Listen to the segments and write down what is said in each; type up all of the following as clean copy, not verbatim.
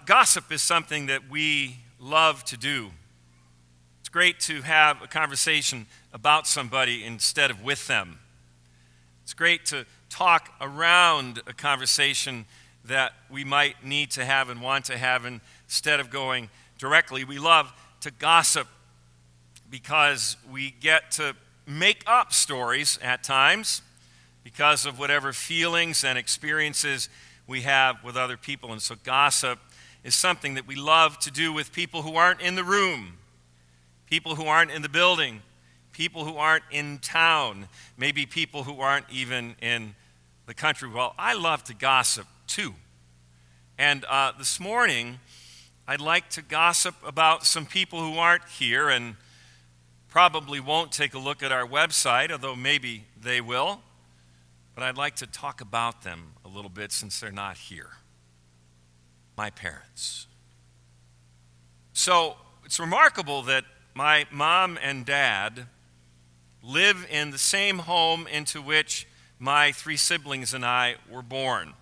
Gossip is something that we love to do. It's great to have a conversation about somebody instead of with them. It's great to talk around a conversation that we might need to have and want to have instead of going directly. We love to gossip because we get to make up stories at times because of whatever feelings and experiences we have with other people. And so gossip is something that we love to do with people who aren't in the room, people who aren't in the building, people who aren't in town, maybe people who aren't even in the country. Well, I love to gossip too. And this morning, I'd like to gossip about some people who aren't here and probably won't take a look at our website, although maybe they will. But I'd like to talk about them a little bit since they're not here. My parents. So it's remarkable that my mom and dad live in the same home into which my three siblings and I were born.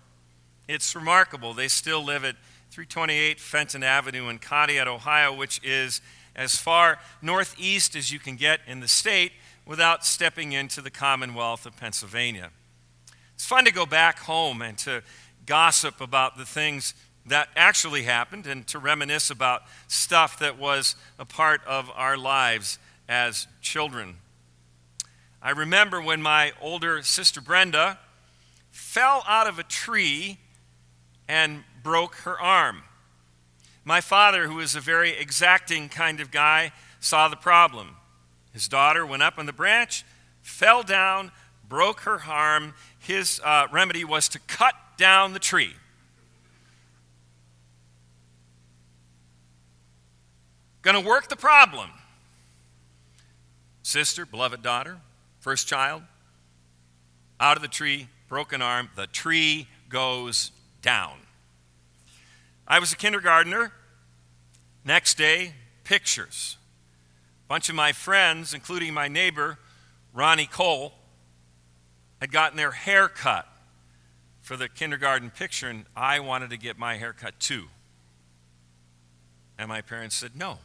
It's remarkable. They still live at 328 Fenton Avenue in Conneaut, Ohio, which is as far northeast as you can get in the state without stepping into the Commonwealth of Pennsylvania. It's fun to go back home and to gossip about the things that actually happened and to reminisce about stuff that was a part of our lives as children. I remember when my older sister Brenda fell out of a tree and broke her arm. My father, who is a very exacting kind of guy, saw the problem. His daughter went up on the branch, fell down, broke her arm. His remedy was to cut down the tree. Going to work the problem. Sister, beloved daughter, first child, out of the tree, broken arm, the tree goes down. I was a kindergartner. Next day, pictures. A bunch of my friends, including my neighbor, Ronnie Cole, had gotten their hair cut for the kindergarten picture, and I wanted to get my hair cut too. And my parents said no.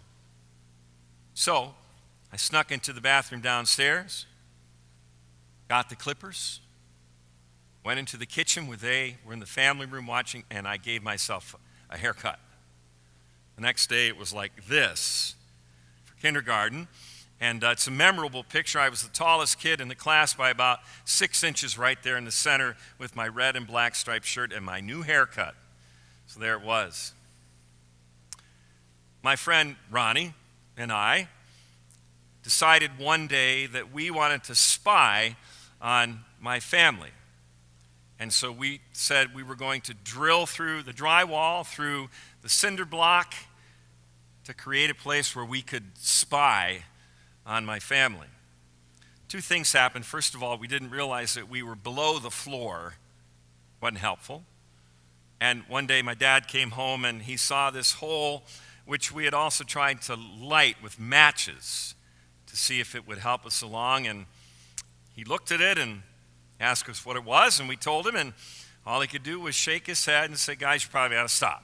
So I snuck into the bathroom downstairs, got the clippers, went into the kitchen where they were in the family room watching, and I gave myself a haircut. The next day it was like this for kindergarten. And it's a memorable picture. I was the tallest kid in the class by about 6 inches right there in the center with my red and black striped shirt and my new haircut. So there it was. My friend Ronnie and I decided one day that we wanted to spy on my family. And so we said we were going to drill through the drywall, through the cinder block, to create a place where we could spy on my family. Two things happened. First of all, we didn't realize that we were below the floor. Wasn't helpful. And one day my dad came home and he saw this hole, which we had also tried to light with matches to see if it would help us along. And he looked at it and asked us what it was, and we told him, and all he could do was shake his head and say, guys, you probably ought to stop.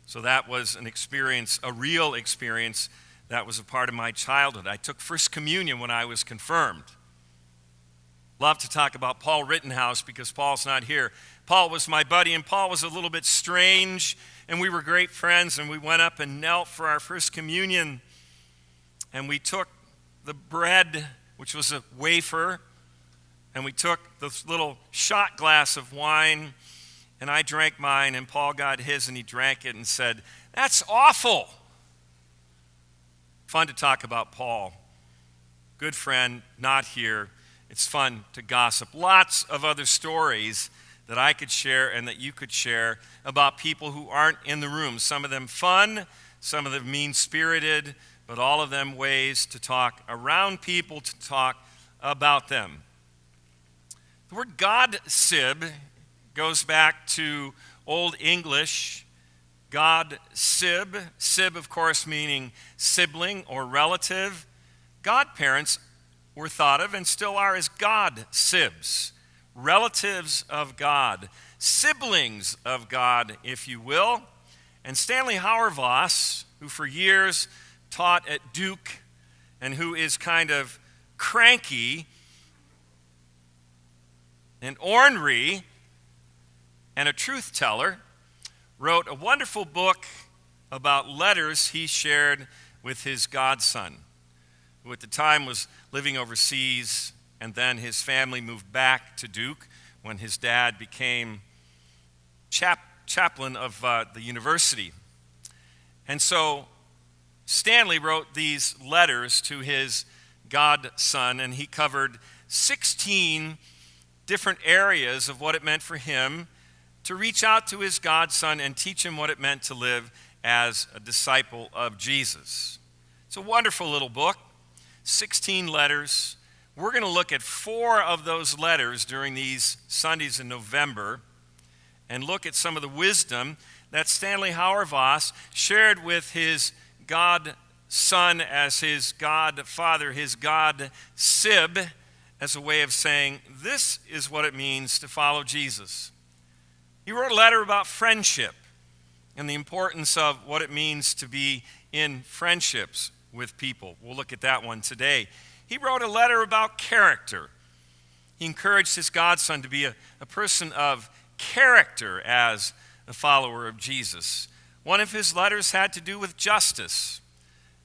So that was an experience, a real experience. That was a part of my childhood. I took First Communion when I was confirmed. Love to talk about Paul Rittenhouse because Paul's not here. Paul was my buddy, and Paul was a little bit strange, and we were great friends, and we went up and knelt for our First Communion, and we took the bread, which was a wafer, and we took this little shot glass of wine, and I drank mine, and Paul got his, and he drank it and said, "That's awful." Fun to talk about Paul. Good friend, not here. It's fun to gossip. Lots of other stories that I could share and that you could share about people who aren't in the room. Some of them fun, some of them mean-spirited, but all of them ways to talk around people, to talk about them. The word God-sib goes back to Old English, God-sib. Sib, of course, meaning sibling or relative. Godparents were thought of and still are as God-sibs, relatives of God, siblings of God, if you will. And Stanley Hauerwas, who for years taught at Duke and who is kind of cranky and ornery and a truth teller, wrote a wonderful book about letters he shared with his godson, who at the time was living overseas, and then his family moved back to Duke when his dad became chaplain of the university. And so Stanley wrote these letters to his godson, and he covered 16 different areas of what it meant for him to reach out to his godson and teach him what it meant to live as a disciple of Jesus. It's a wonderful little book, 16 letters. We're going to look at 4 of those letters during these Sundays in November and look at some of the wisdom that Stanley Hauerwas shared with his godson as his godfather, his god Sib, as a way of saying, this is what it means to follow Jesus. He wrote a letter about friendship and the importance of what it means to be in friendships with people. We'll look at that one today. He wrote a letter about character. He encouraged his godson to be a person of character as a follower of Jesus. One of his letters had to do with justice.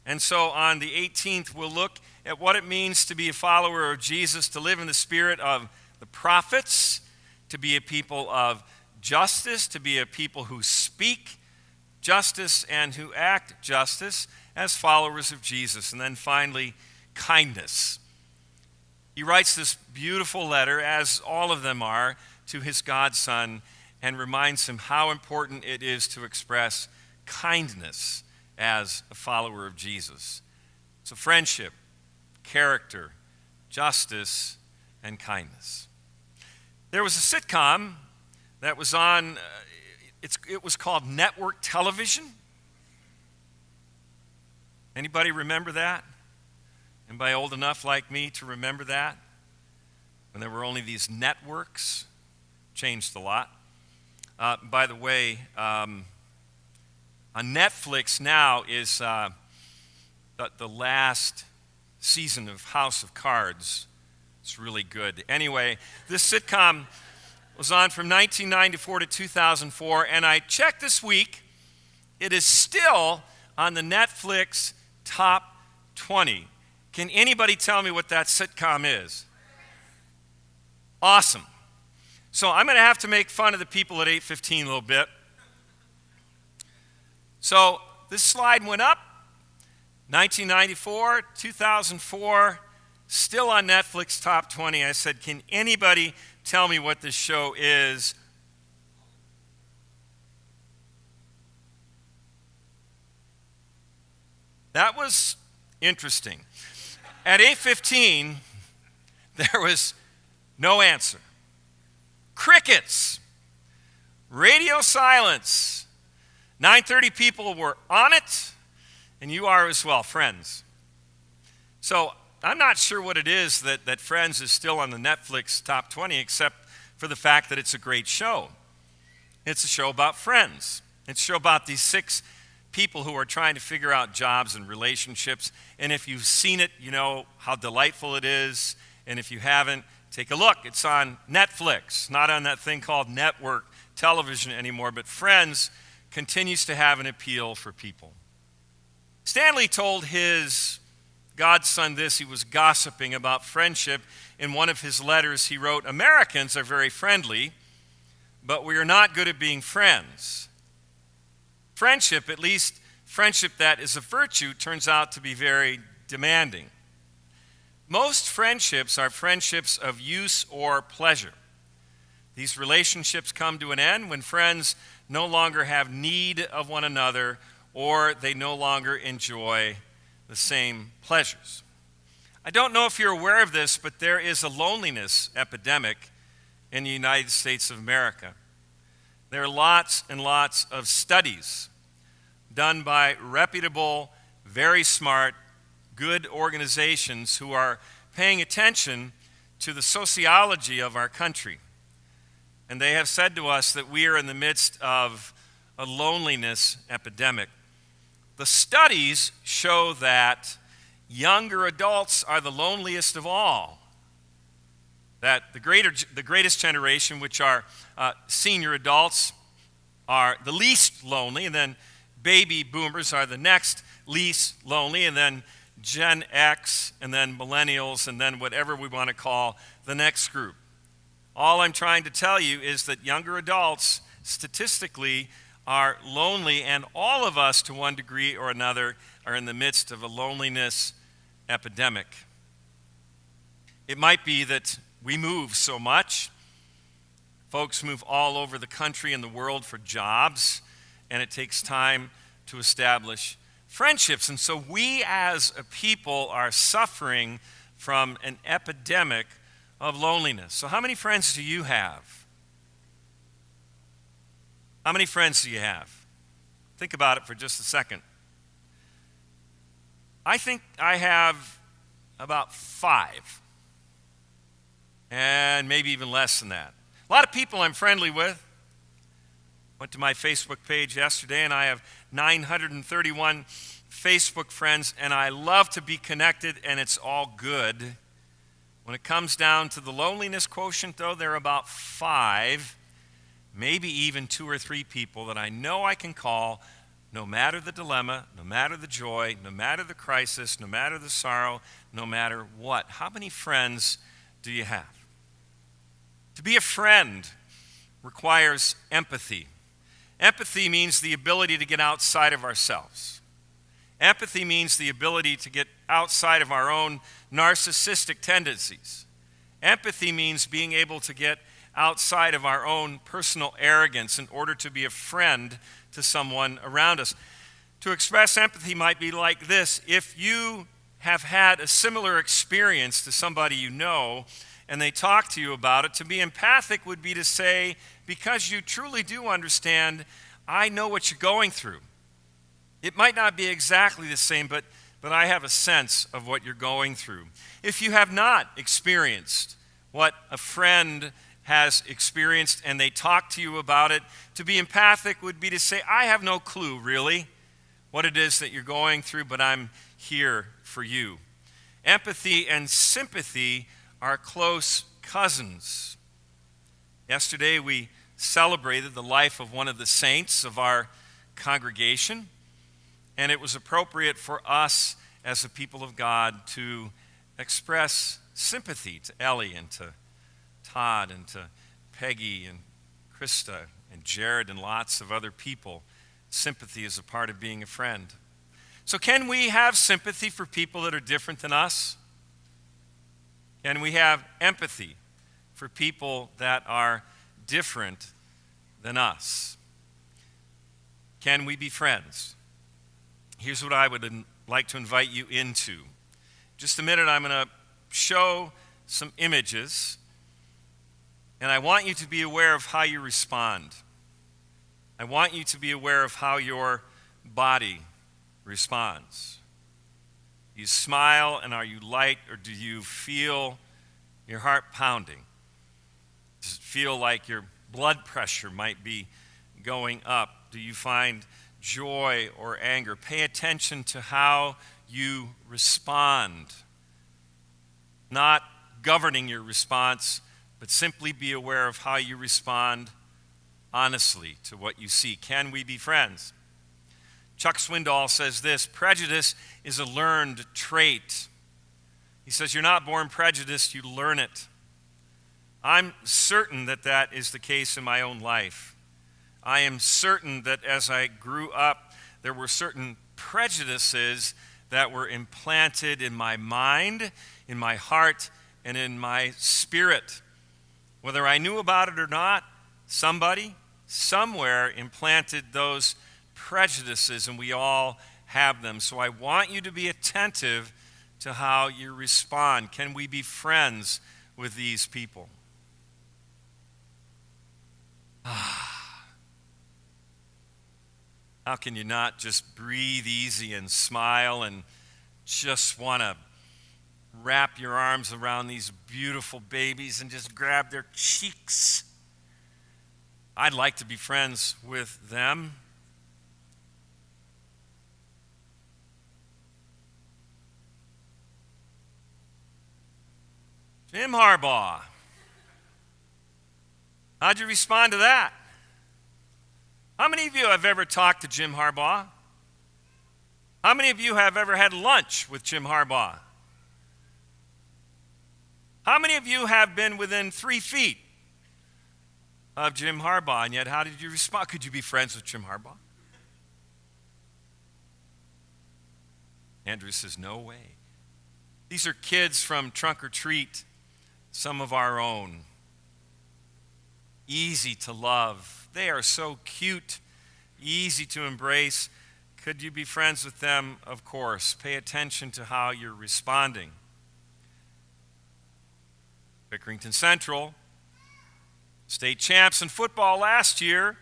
And so on the 18th, we'll look at what it means to be a follower of Jesus, to live in the spirit of the prophets, to be a people of justice, to be a people who speak justice and who act justice as followers of Jesus. And then finally, kindness. He writes this beautiful letter, as all of them are, to his godson and reminds him how important it is to express kindness as a follower of Jesus. So friendship, character, justice, and kindness. There was a sitcom that was on, it was called Network Television. Anybody remember that? Anybody old enough like me to remember that? When there were only these networks. Changed a lot. By the way, on Netflix now is the last season of House of Cards. It's really good. Anyway, this sitcom was on from 1994 to 2004, and I checked this week. It is still on the Netflix top 20. Can anybody tell me what that sitcom is? Awesome. So I'm going to have to make fun of the people at 8:15 a little bit. So this slide went up, 1994, 2004, still on Netflix top 20. I said, can anybody tell me what this show is? That was interesting. At 8:15, there was no answer. Crickets. Radio silence. 9:30 people were on it, and you are as well, Friends. So I'm not sure what it is that Friends is still on the Netflix top 20, except for the fact that it's a great show. It's a show about friends. It's a show about these 6 people who are trying to figure out jobs and relationships. And if you've seen it, you know how delightful it is. And if you haven't, take a look. It's on Netflix, not on that thing called network television anymore. But Friends continues to have an appeal for people. Stanley told his godson this. He was gossiping about friendship. In one of his letters, he wrote, Americans are very friendly, but we are not good at being friends. Friendship, at least friendship that is a virtue, turns out to be very demanding. Most friendships are friendships of use or pleasure. These relationships come to an end when friends no longer have need of one another or they no longer enjoy the same pleasures. I don't know if you're aware of this, but there is a loneliness epidemic in the United States of America. There are lots and lots of studies done by reputable, very smart, good organizations who are paying attention to the sociology of our country. And they have said to us that we are in the midst of a loneliness epidemic. The studies show that younger adults are the loneliest of all. That the greatest generation, which are senior adults, are the least lonely, and then baby boomers are the next least lonely, and then Gen X, and then millennials, and then whatever we want to call the next group. All I'm trying to tell you is that younger adults, statistically, are lonely, and all of us, to one degree or another, are in the midst of a loneliness epidemic. It might be that we move so much. Folks move all over the country and the world for jobs, and it takes time to establish friendships. And so we as a people are suffering from an epidemic of loneliness. So how many friends do you have? How many friends do you have? Think about it for just a second. I think I have about 5, and maybe even less than that. A lot of people I'm friendly with. Went to my Facebook page yesterday, and I have 931 Facebook friends, and I love to be connected, and it's all good. When it comes down to the loneliness quotient, though, there are about 5, maybe even 2 or 3 people that I know I can call no matter the dilemma, no matter the joy, no matter the crisis, no matter the sorrow, no matter what. How many friends do you have? To be a friend requires empathy. Empathy means the ability to get outside of ourselves. Empathy means the ability to get outside of our own narcissistic tendencies. Empathy means being able to get outside of our own personal arrogance in order to be a friend to someone around us. To express empathy might be like this: if you have had a similar experience to somebody you know, and they talk to you about it, to be empathic would be to say, because you truly do understand, I know what you're going through. It might not be exactly the same, but I have a sense of what you're going through. If you have not experienced what a friend has experienced and they talk to you about it, to be empathic would be to say, I have no clue, really, what it is that you're going through, but I'm here for you. Empathy and sympathy are close cousins. Yesterday we celebrated the life of one of the saints of our congregation, and it was appropriate for us as a people of God to express sympathy to Ellie and to Todd and to Peggy and Krista and Jared and lots of other people. Sympathy is a part of being a friend. So can we have sympathy for people that are different than us? Can we have empathy for people that are different than us? Can we be friends? Here's what I would like to invite you into. Just a minute, I'm going to show some images, and I want you to be aware of how you respond. I want you to be aware of how your body responds. Do you smile, and are you light, or do you feel your heart pounding? Does it feel like your blood pressure might be going up? Do you find joy or anger? Pay attention to how you respond. Not governing your response, but simply be aware of how you respond honestly to what you see. Can we be friends? Chuck Swindoll says this: prejudice is a learned trait. He says, you're not born prejudiced, you learn it. I'm certain that that is the case in my own life. I am certain that as I grew up, there were certain prejudices that were implanted in my mind, in my heart, and in my spirit. Whether I knew about it or not, somebody, somewhere implanted those prejudices, and we all have them. So I want you to be attentive to how you respond. Can we be friends with these people? How can you not just breathe easy and smile and just want to wrap your arms around these beautiful babies and just grab their cheeks? I'd like to be friends with them. Jim Harbaugh. How'd you respond to that? How many of you have ever talked to Jim Harbaugh? How many of you have ever had lunch with Jim Harbaugh? How many of you have been within 3 feet of Jim Harbaugh, and yet how did you respond? Could you be friends with Jim Harbaugh? Andrew says, no way. These are kids from Trunk or Treat, some of our own. Easy to love. They are so cute, easy to embrace. Could you be friends with them? Of course. Pay attention to how you're responding. Pickerington Central, state champs in football last year.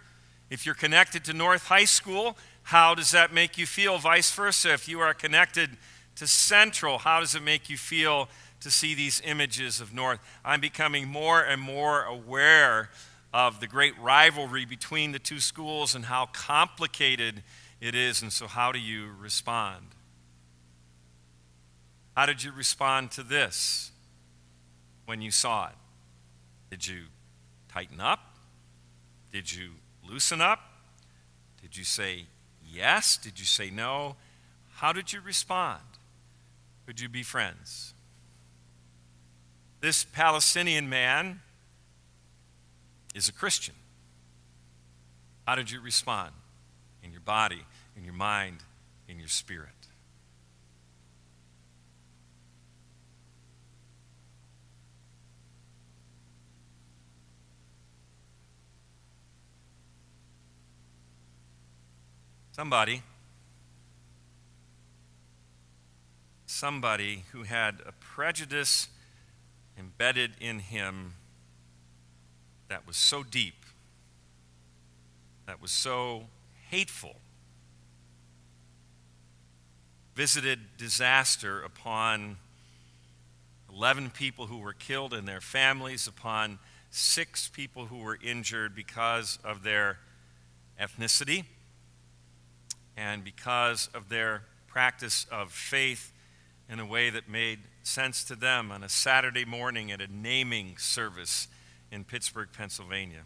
If you're connected to North High School, how does that make you feel? Vice versa, if you are connected to Central, how does it make you feel to see these images of North? I'm becoming more and more aware of the great rivalry between the two schools and how complicated it is. And so how do you respond? How did you respond to this when you saw it? Did you tighten up? Did you loosen up? Did you say yes? Did you say no? How did you respond? Could you be friends? This Palestinian man is a Christian. How did you respond in your body, in your mind, in your spirit? Somebody who had a prejudice embedded in him that was so deep, that was so hateful, visited disaster upon 11 people who were killed and their families, upon 6 people who were injured because of their ethnicity and because of their practice of faith in a way that made sense to them on a Saturday morning at a naming service in Pittsburgh, Pennsylvania.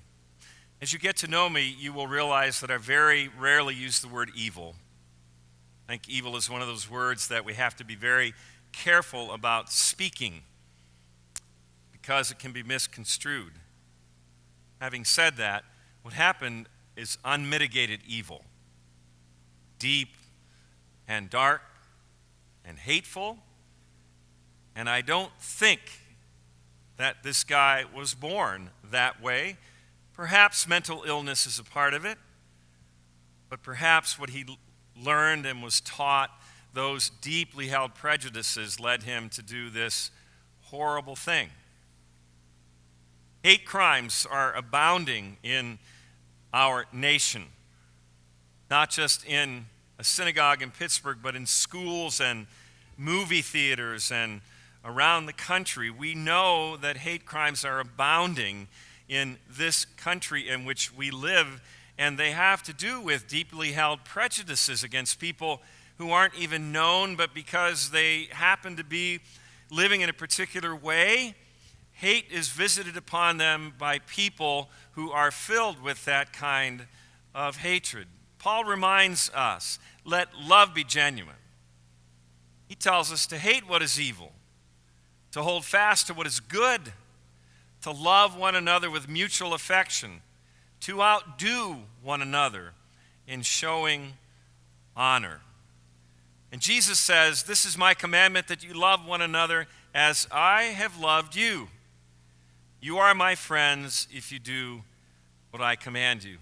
As you get to know me, you will realize that I very rarely use the word evil. I think evil is one of those words that we have to be very careful about speaking because it can be misconstrued. Having said that, what happened is unmitigated evil. Deep and dark and hateful. And I don't think that this guy was born that way. Perhaps mental illness is a part of it, but perhaps what he learned and was taught, those deeply held prejudices led him to do this horrible thing. Hate crimes are abounding in our nation, not just in a synagogue in Pittsburgh, but in schools and movie theaters and around the country. We know that hate crimes are abounding in this country in which we live, and they have to do with deeply held prejudices against people who aren't even known, but because they happen to be living in a particular way, hate is visited upon them by people who are filled with that kind of hatred. Paul reminds us, let love be genuine. He tells us to hate what is evil, to hold fast to what is good, to love one another with mutual affection, to outdo one another in showing honor. And Jesus says, this is my commandment, that you love one another as I have loved you. You are my friends if you do what I command you.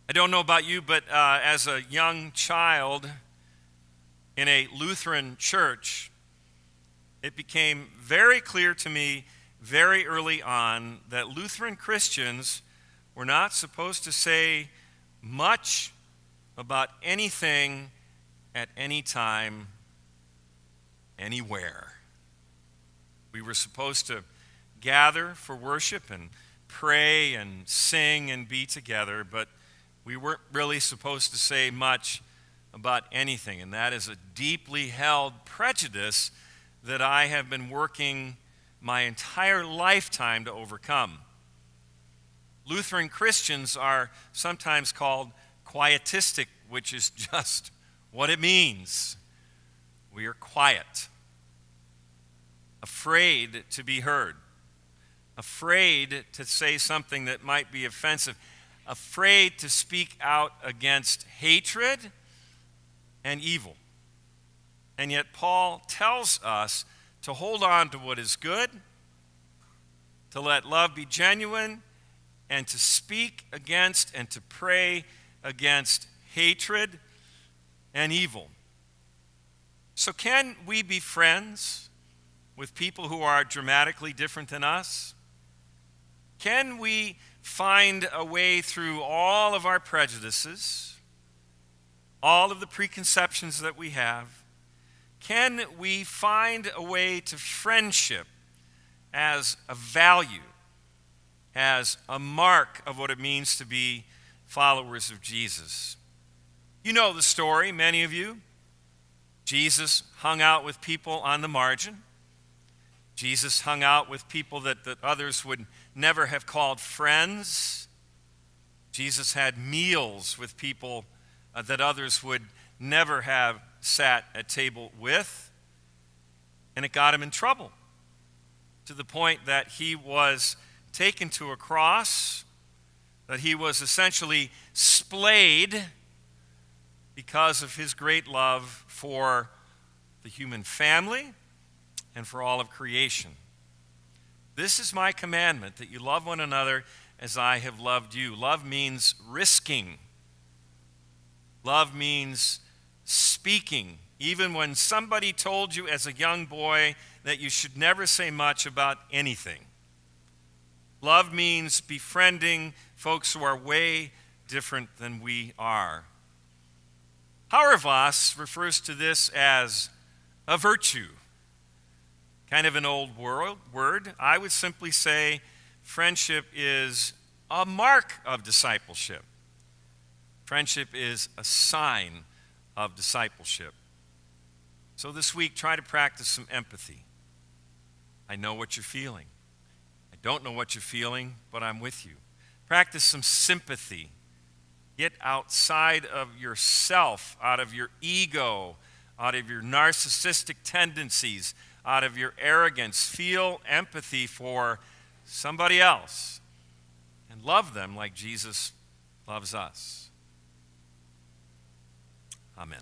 I don't know about you, but as a young child in a Lutheran church, it became very clear to me very early on that Lutheran Christians were not supposed to say much about anything at any time, anywhere. We were supposed to gather for worship and pray and sing and be together, but we weren't really supposed to say much about anything, and that is a deeply held prejudice that I have been working my entire lifetime to overcome. Lutheran Christians are sometimes called quietistic, which is just what it means. We are quiet, afraid to be heard, afraid to say something that might be offensive, afraid to speak out against hatred and evil. And yet Paul tells us to hold on to what is good, to let love be genuine, and to speak against and to pray against hatred and evil. So can we be friends with people who are dramatically different than us? Can we find a way through all of our prejudices, all of the preconceptions that we have? Can we find a way to friendship as a value, as a mark of what it means to be followers of Jesus? You know the story, many of you. Jesus hung out with people on the margin. Jesus hung out with people that others would never have called friends. Jesus had meals with people that others would never have sat at table with. And it got him in trouble to the point that he was taken to a cross, that he was essentially splayed because of his great love for the human family and for all of creation. This is my commandment, that you love one another as I have loved you. Love means risking. Love means speaking. Even when somebody told you as a young boy that you should never say much about anything. Love means befriending folks who are way different than we are. Hauerwas refers to this as a virtue. Kind of an old word. I would simply say friendship is a mark of discipleship. Friendship is a sign of discipleship. So this week, try to practice some empathy. I know what you're feeling. I don't know what you're feeling, but I'm with you. Practice some sympathy. Get outside of yourself, out of your ego, out of your narcissistic tendencies, out of your arrogance. Feel empathy for somebody else and love them like Jesus loves us. Amen.